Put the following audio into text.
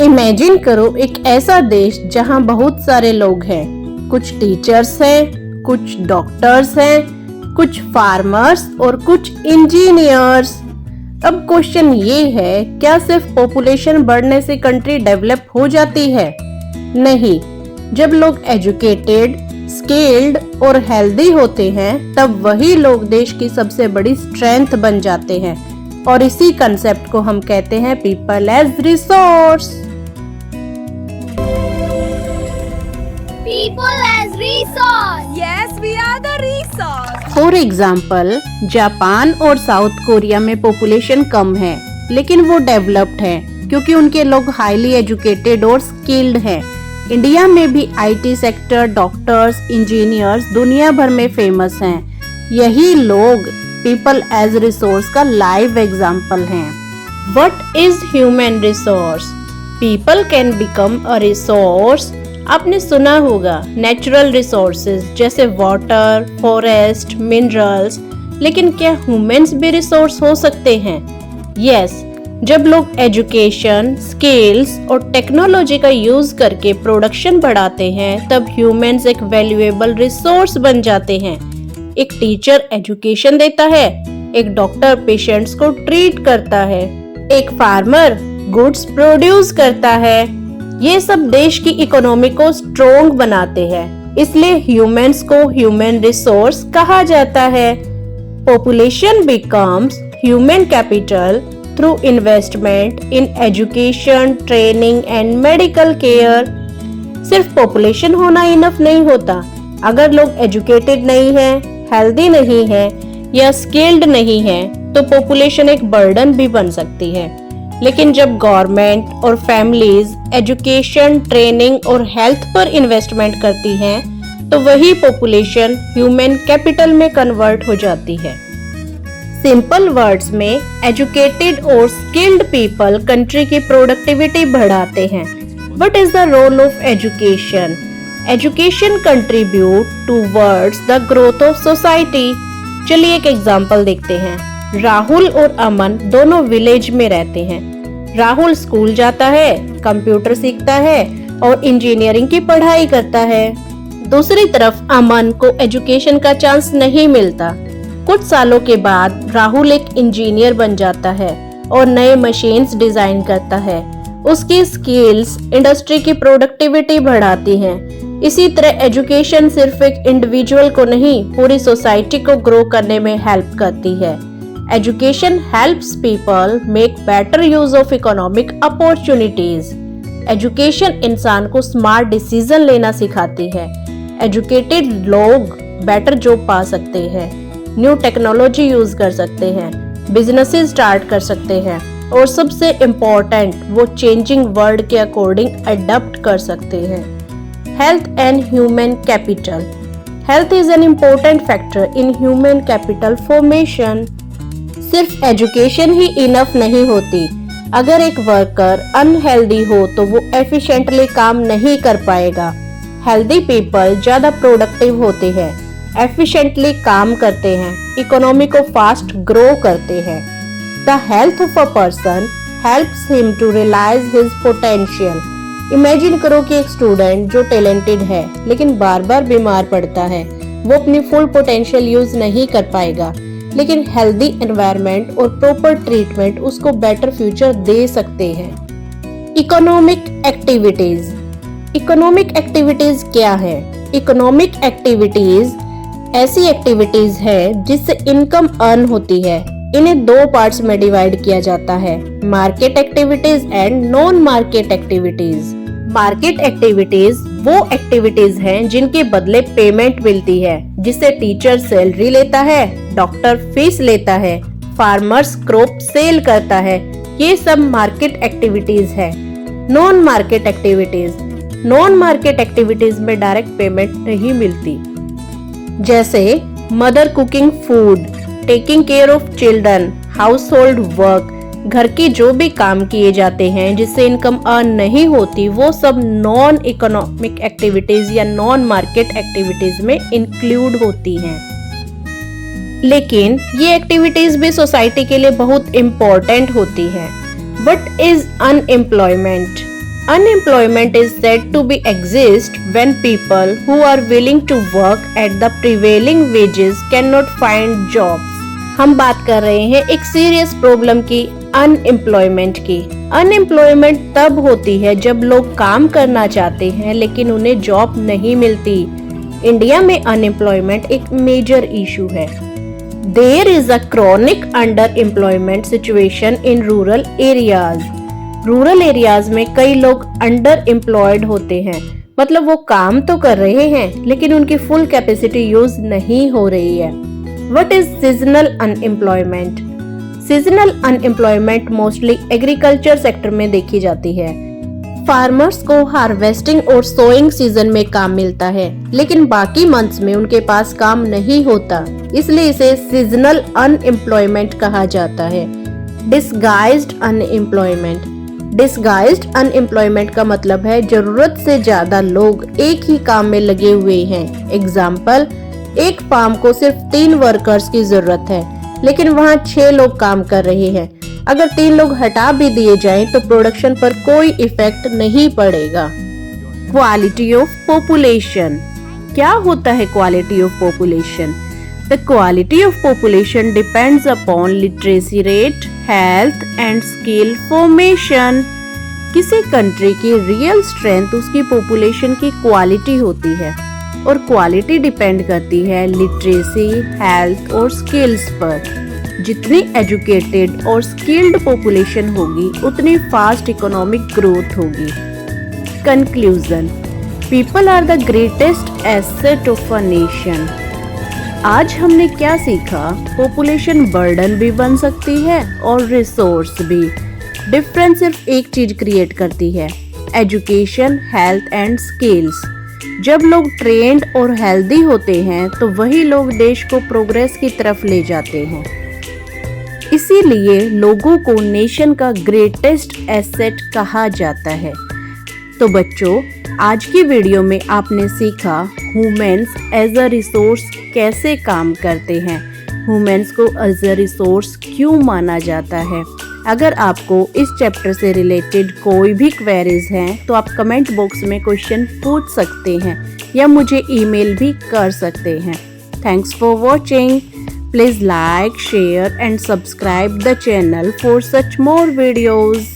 Imagine करो एक ऐसा देश जहां बहुत सारे लोग हैं। कुछ टीचर्स हैं, कुछ डॉक्टर्स हैं, कुछ फार्मर्स और कुछ इंजीनियर्स। अब क्वेश्चन ये है, क्या सिर्फ पॉपुलेशन बढ़ने से कंट्री डेवलप हो जाती है? नहीं, जब लोग एजुकेटेड, स्किल्ड और हेल्दी होते हैं तब वही लोग देश की सबसे बड़ी स्ट्रेंथ बन जाते हैं। और इसी कंसेप्ट को हम कहते हैं people as resource. People as resource. Yes, we are the resource. For example, Japan और साउथ कोरिया में पॉपुलेशन कम है, लेकिन वो डेवलप्ड है क्योंकि उनके लोग हाईली एजुकेटेड और स्किल्ड हैं। इंडिया में भी आईटी सेक्टर, डॉक्टर्स, इंजीनियर्स दुनिया भर में फेमस हैं। यही लोग पीपल एज रिसोर्स का लाइव एग्जाम्पल हैं। What is human resource? People can become a resource. आपने सुना होगा नेचुरल रिसोर्सेज जैसे वाटर, फॉरेस्ट, मिनरल्स, लेकिन क्या ह्यूमंस भी रिसोर्स हो सकते हैं? यस, जब लोग एजुकेशन, स्किल्स और टेक्नोलॉजी का यूज करके प्रोडक्शन बढ़ाते हैं तब ह्यूमंस एक वैल्यूएबल रिसोर्स बन जाते हैं। एक टीचर एजुकेशन देता है, एक डॉक्टर पेशेंट्स को ट्रीट करता है, एक फार्मर गुड्स प्रोड्यूस करता है। ये सब देश की इकोनॉमी को स्ट्रॉन्ग बनाते हैं, इसलिए ह्यूमंस को ह्यूमन रिसोर्स कहा जाता है। Population becomes human capital through investment in education, training and medical care. सिर्फ पॉपुलेशन होना इनफ नहीं होता। अगर लोग एजुकेटेड नहीं है, हेल्दी नहीं है या स्किल्ड नहीं है तो पॉपुलेशन एक बर्डन भी बन सकती है। लेकिन जब गवर्नमेंट और फैमिलीज एजुकेशन, ट्रेनिंग और हेल्थ पर इन्वेस्टमेंट करती हैं तो वही पॉपुलेशन ह्यूमन कैपिटल में कन्वर्ट हो जाती है। सिंपल वर्ड्स में, एजुकेटेड और स्किल्ड पीपल कंट्री की प्रोडक्टिविटी बढ़ाते हैं। What is the role of education? Education contribute towards the growth of society. चलिए एक एग्जांपल देखते हैं। राहुल और अमन दोनों विलेज में रहते हैं। राहुल स्कूल जाता है, कंप्यूटर सीखता है और इंजीनियरिंग की पढ़ाई करता है। दूसरी तरफ अमन को एजुकेशन का चांस नहीं मिलता। कुछ सालों के बाद राहुल एक इंजीनियर बन जाता है और नए मशीन्स डिजाइन करता है। उसकी स्किल्स इंडस्ट्री की प्रोडक्टिविटी बढ़ाती हैं। इसी तरह एजुकेशन सिर्फ एक इंडिविजुअल को नहीं, पूरी सोसाइटी को ग्रो करने में हेल्प करती है। Education helps people make better use of economic opportunities. Education इंसान को स्मार्ट डिसीजन लेना सिखाती है। एजुकेटेड लोग बेटर जॉब पा सकते हैं, न्यू टेक्नोलॉजी यूज कर सकते हैं, बिजनेसेस स्टार्ट कर सकते हैं और सबसे इम्पोर्टेंट, वो चेंजिंग वर्ल्ड के अकॉर्डिंग अडॉप्ट कर सकते हैं। Health and human capital. Health is an important factor in human capital formation. सिर्फ एजुकेशन ही इनफ नहीं होती। अगर एक वर्कर अनहेल्दी हो तो वो एफिशिएंटली काम नहीं कर पाएगा। हेल्दी पीपल ज्यादा प्रोडक्टिव होते हैं, एफिशिएंटली काम करते हैं, इकोनॉमी को फास्ट ग्रो करते हैं। The health of a person helps him to realize his potential. Imagine करो कि एक स्टूडेंट जो टैलेंटेड है लेकिन बार बार बीमार पड़ता है, वो अपनी फुल पोटेंशियल यूज नहीं कर पाएगा। लेकिन हेल्दी एनवायरनमेंट और प्रॉपर ट्रीटमेंट उसको बेटर फ्यूचर दे सकते हैं। Economic activities. इकोनॉमिक एक्टिविटीज क्या है? इकोनॉमिक एक्टिविटीज ऐसी एक्टिविटीज है जिससे इनकम अर्न होती है। इन्हें दो पार्ट्स में डिवाइड किया जाता है, market activities and non market activities. Market activities वो एक्टिविटीज हैं जिनके बदले पेमेंट मिलती है, जिससे टीचर सैलरी लेता है, डॉक्टर फीस लेता है, फार्मर्स क्रॉप सेल करता है। ये सब मार्केट एक्टिविटीज है। Non market activities. Non market activities में डायरेक्ट पेमेंट नहीं मिलती, जैसे mother cooking food, taking care of children, house hold work. घर की जो भी काम किए जाते हैं जिससे इनकम अर्न नहीं होती, वो सब नॉन इकोनॉमिक एक्टिविटीज या नॉन मार्केट एक्टिविटीज में इंक्लूड होती हैं। लेकिन ये एक्टिविटीज भी सोसाइटी के लिए बहुत इम्पोर्टेंट होती हैं। What is unemployment? Unemployment is said to be exist when people who are willing to work at the prevailing wages cannot find jobs. हम बात कर रहे हैं एक सीरियस प्रॉब्लम की, अनएम्प्लॉयमेंट की। अनएम्प्लॉयमेंट तब होती है जब लोग काम करना चाहते हैं लेकिन उन्हें जॉब नहीं मिलती। इंडिया में अनएम्प्लॉयमेंट एक मेजर इशू है। There is a chronic underemployment situation in rural areas. Rural areas में कई लोग अंडर एम्प्लॉयड होते हैं, मतलब वो काम तो कर रहे हैं लेकिन उनकी फुल कैपेसिटी यूज नहीं हो रही है। What is seasonal unemployment? Seasonal unemployment mostly agriculture sector में देखी जाती है। फार्मर्स को हार्वेस्टिंग और सोइंग सीजन में काम मिलता है लेकिन बाकी मंथ्स में उनके पास काम नहीं होता, इसलिए इसे सीजनल अनएम्प्लॉयमेंट कहा जाता है। Disguised unemployment. डिस्गाइज्ड अनएम्प्लॉयमेंट का मतलब है जरूरत से ज्यादा लोग एक ही काम में लगे हुए हैं। एग्जाम्पल, एक फार्म को सिर्फ 3 वर्कर्स की जरूरत है लेकिन वहाँ 6 लोग काम कर रहे हैं। अगर 3 लोग हटा भी दिए जाएं तो प्रोडक्शन पर कोई इफेक्ट नहीं पड़ेगा। Quality of population. क्या होता है quality of population? The quality of population depends upon literacy rate, health and skill formation. किसी कंट्री की रियल स्ट्रेंथ उसकी पॉपुलेशन की क्वालिटी होती है और क्वालिटी डिपेंड करती है लिटरेसी, हेल्थ और स्किल्स पर। जितनी एजुकेटेड और स्किल्ड पॉपुलेशन होगी उतनी फास्ट इकोनॉमिक ग्रोथ होगी। Conclusion, people are the greatest asset of a nation. आज हमने क्या सीखा? पॉपुलेशन बर्डन भी बन सकती है और रिसोर्स भी। डिफरेंस सिर्फ एक चीज क्रिएट करती है, एजुकेशन, हेल्थ एंड स्किल्स। जब लोग ट्रेंड और हेल्दी होते हैं तो वही लोग देश को प्रोग्रेस की तरफ ले जाते हैं। इसीलिए लोगों को नेशन का ग्रेटेस्ट एसेट कहा जाता है। तो बच्चों, आज की वीडियो में आपने सीखा ह्यूमन्स एज अ रिसोर्स कैसे काम करते हैं, ह्यूमन्स को एज अ रिसोर्स क्यों माना जाता है। अगर आपको इस चैप्टर से रिलेटेड कोई भी क्वेरीज हैं तो आप कमेंट बॉक्स में क्वेश्चन पूछ सकते हैं या मुझे ईमेल भी कर सकते हैं। Thanks for watching. Please like, share and subscribe the channel for such more videos.